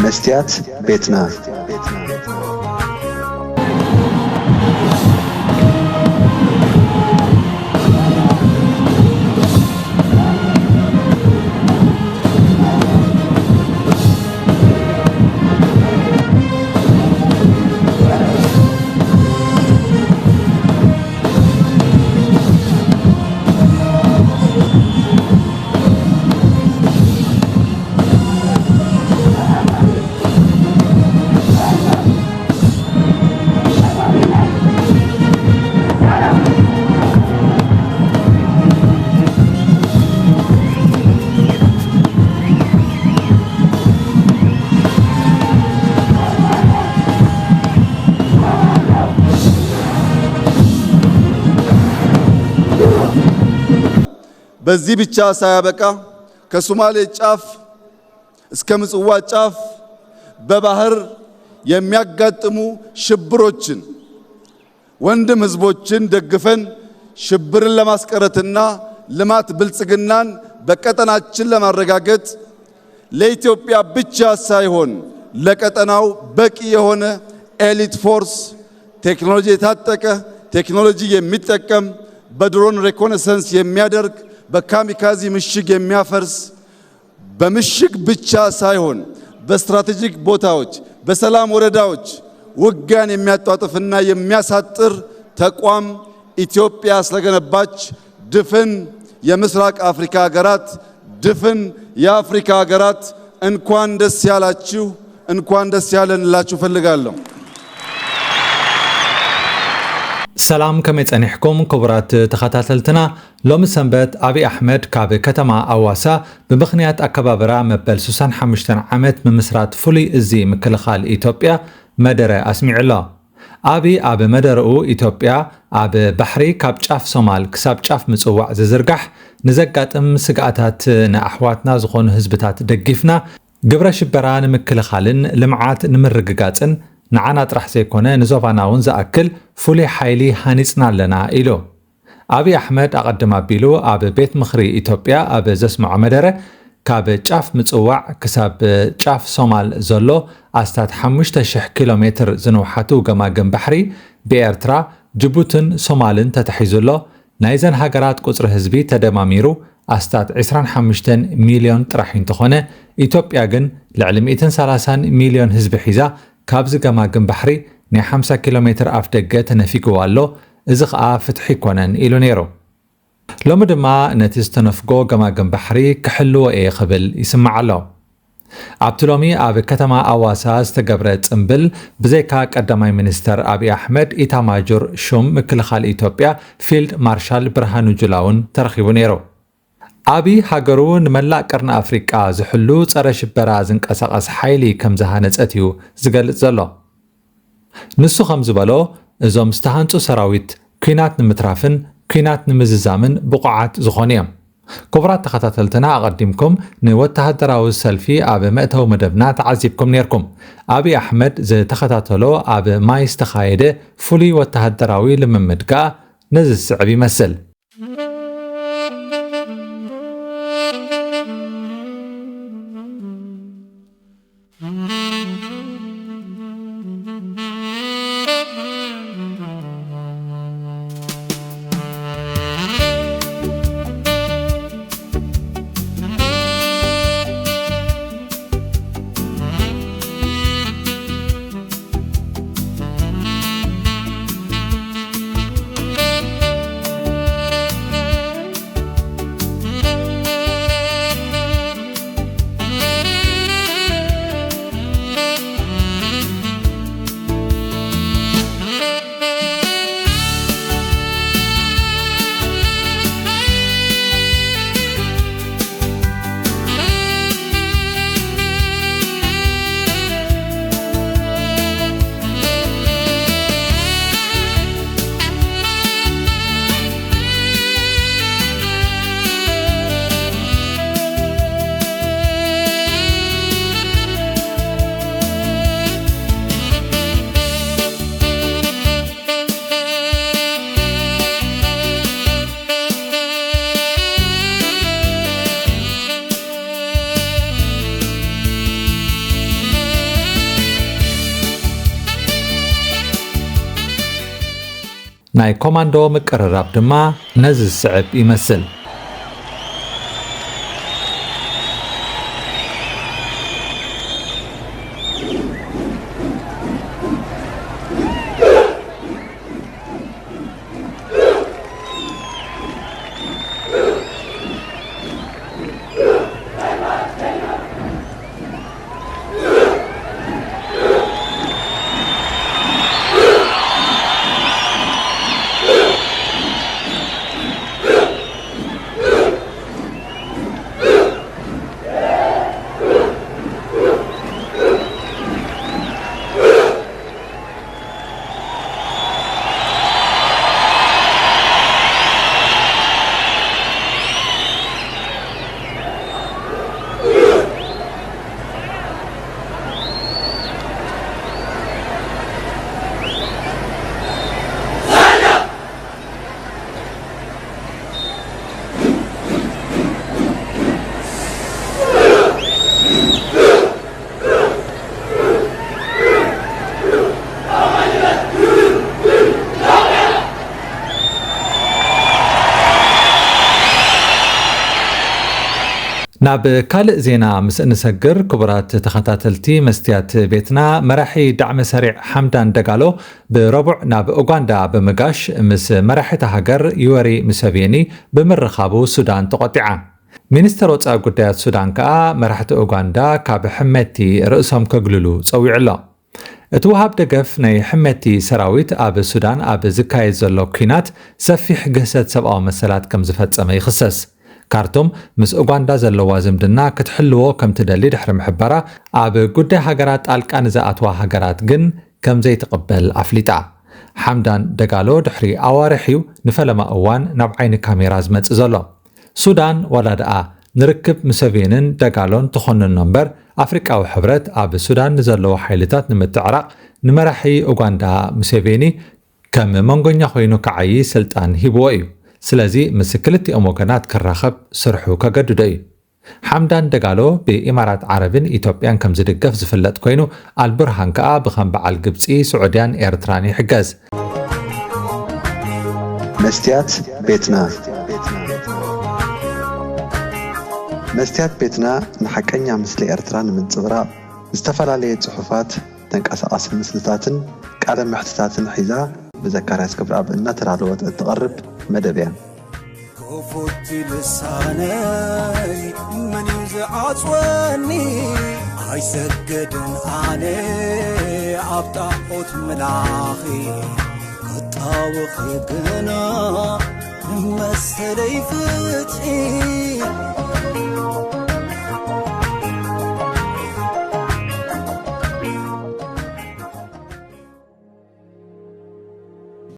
መስትያት ቤትና በዚህ ብቻ ሳያበቃ ከሶማሌ ጫፍ እስከ ምጽዋ ጫፍ በባህር የሚያጋጥሙ ሽብሮችን ወንድም ህዝቦችን ደግፈን ሽብርን ለማስቀረትና ልማት ብልጽግናን በቀጠናችን ለማረጋገጥ ለኢትዮጵያ ብቻ ሳይሆን ለቀጠናው በቂ የሆነ ኤሊት ፎርስ ቴክኖሎጂ የታጠቀ ቴክኖሎጂ የሚጠቀም በድሮን ሪኮነሰንስ የሚያደርግ በካሚካዚ ምሽግ የሚያፈርስ በምሽግ ብቻ ሳይሆን በስትራቴጂክ ቦታዎች በሰላም ወረዳዎች ውጊያን የሚያጣጥፍና የሚያሳጥር ተቋም ኢትዮጵያ ስለገነባች ድፍን የምስራቅ አፍሪካ ሀገራት ድፍን የአፍሪካ ሀገራት እንኳን ደስ ያላችሁ እንኳን ደስ ያለንላችሁ ፈልጋለሁ። ሰላም ከመይ ጸኒሕኩም ክቡራት ተኸታተልትና ሎሚ ሰንበት አብይ አሕመድ ካብ ከተማ አዋሳ ብምኽንያት አከባበራ መበል 65 ዓመት ምምስራት ፍሉይ እዚ ምክልኻል ኢትዮጵያ መደረ አስሚዕሎ አብይ ኣብ መደረኡ ኢትዮጵያ ኣብ ባሕሪ ካብ ጫፍ ሶማል ክሳብ ጫፍ ምጽዋዕ ዝዝርጋሕ ንዘጋጥም ስግኣታት ንኣሕዋትና ዝኾኑ ህዝብታት ደጊፍና ግብረ ሽበራ ንምክልኻልን ልምዓት ንምርግጋጽን ንዓና ጥራሕ ዘይኮነ ንዞባና እውን ዝኣክል ፍሉይ ሓይሊ ሃኒጽና ኣለና ኢሉ አብይ አሕመድ ኣቐድም ኣቢሉ ኣብ ቤት ምኽሪ ኢትዮጵያ ኣብ ዘስምዖ መደረ ካብ ጫፍ ምጽዋዕ ክሳብ ጫፍ ሶማል ዘሎ ኣስታት 5000 ኪሎ ሜትር ዝንውሓቱ ገማግም ባሕሪ ብኤርትራ ጅቡትን ሶማልን ተተሒዙሎ ናይዘን ሃገራት ቁፅሪ ህዝቢ ተደማሚሩ ኣስታት 25 ሚልዮን ጥራሕ እንተኾነ ኢትዮጵያ ግን ልዕሊ 130 ሚልዮን ህዝቢ ሒዛ ካብዚ ገማግም ባሕሪ ናይ 50 ኪሎ ሜትር ኣፍ ደገ ተነፊግዎ ኣሎ እዚ ኸኣ ፍትሒ ይኮነን ኢሉ ነይሩ ሎሚ ድማ ነቲ ዝተነፍጎ ገማግም ባሕሪ ክሕልዎ እየ ክብል ይስማዕ ኣሎ ኣብቲ ሎሚ ኣብ ከተማ ኣዋሳ ዝተገብረ ጽምብል ብዘይካ ቀዳማይ ሚኒስተር አብይ አሕመድ ኢታማጆር ሹም ምክልኻል ኢትዮጵያ ፊልድ ማርሻል ብርሃኑ ጁላውን ተረኺቡ ነይሩ አብይ ሃገሩ ንመላእ ቀርኒ ኣፍሪቃ ዝሕሉ ጸረ ሽበራ ዝንቀሳቐስ ሓይሊ ከም ዝሃነጸት እዩ ዝገልጽ ዘሎ ንሱ ከም ዝበሎ እዞም ዝተሃንጹ ሰራዊት ኩናት ንምትራፍን ኩናት ንምዝዛምን ብቑዓት ዝኾኑ እዮም ክቡራት ተኸታተልትና ኣቐዲምኩም ንወተሃደራዊ ሰልፊ ኣብ መእተዊ መደብና ተዓዚብኩም ነርኩም አብይ አሕመድ ዝተኸታተሎ ኣብ ማይ ዝተኻየደ ፍሉይ ወተሃደራዊ ልምምድ ከኣ ነዚ ዝስዕብ ይመስል ናይ ኮማንዶ ምቅርራብ ድማ ነዚ ዝስዕብ ይመስል። ናብ ካልእ ዜና ምስ እንሰግር ክቡራት ተኸታተልቲ መስትያት ቤትና መራሒ ዳዕመ ሰሪዕ ሓምዳን ደጋሎ ብረቡዕ ናብ ኡጋንዳ ብምጋሽ ምስ መራሒት ሃገር ዩወሪ ሙሴቬኒ ብምርኻቡ ሱዳን ተቆጢዓ። ሚኒስተር ወፃኢ ጉዳያት ሱዳን ከዓ መራሕቲ ኡጋንዳ ካብ ሕመቲ ርእሶም ከግልሉ ፀዊዑ ኣሎ። እቲ ውሃብ ደገፍ ናይ ሕመቲ ሰራዊት ኣብ ሱዳን ኣብ ዝካየድ ዘሎ ኩናት ሰፊሕ ግህሰት ሰብኣዊ መሰላት ከም ዝፈጸመ ይኽሰስ። ካርቱም ምስ ኡጋንዳ ዘለዋ ዝምድና ክትሕልዎ ከም ትደሊ ድሕሪ ምሕበራ ኣብ ጉዳይ ሃገራት ጣልቃ ንዝኣትዋ ሃገራት ግን ከም ዘይትቕበል ኣፍሊጣ። ሓምዳን ደጋሎ ድሕሪ ኣዋርሕዩ ንፈለማ እዋን ናብ ዓይኒ ካሜራ ዝመጽእ ዘሎ ሱዳን ዋላ ደኣ ንርክብ ሙሴቬንን ደጋሎን ትኾንኖ እምበር ኣፍሪቃዊ ሕብረት ኣብ ሱዳን ንዘለዎ ሓይልታት ንምትዕራቕ ንመራሒ ኡጋንዳ ሙሴቬኒ ከም መንጎኛ ኮይኑ ከዓይ ስልጣን ሂብዎ እዩ። ስለዚ ምስ ክልቲኦም ወገናት ክራኸብ ስርሑ ከገድዶ እዩ። ሓምዳን ደጋሎ ብኢማራት ዓረብን ኢትዮጵያን ከም ዝድገፍ ዝፍለጥ ኮይኑ አልቡርሃን ከዓ ብኸም በዓል ግብፂ፣ ስዑድያን ኤርትራን ይሕገዝ። መስትያት ቤትና መስትያት ቤትና ንሐቀኛ ምስሊ ኤርትራ ንምንጽብራቕ ዝተፈላለየ ጽሑፋት ተንቀሳቓሲ ምስልታትን ቃለ ምሕትታትን ሒዛ بزكرياس كبراب النترالوت تقرب مدبيا كفوت لساني من يزعج وني هاي سجدن علي عبطاقوت ملاخي قطاوخ يقنا مسلي فتحي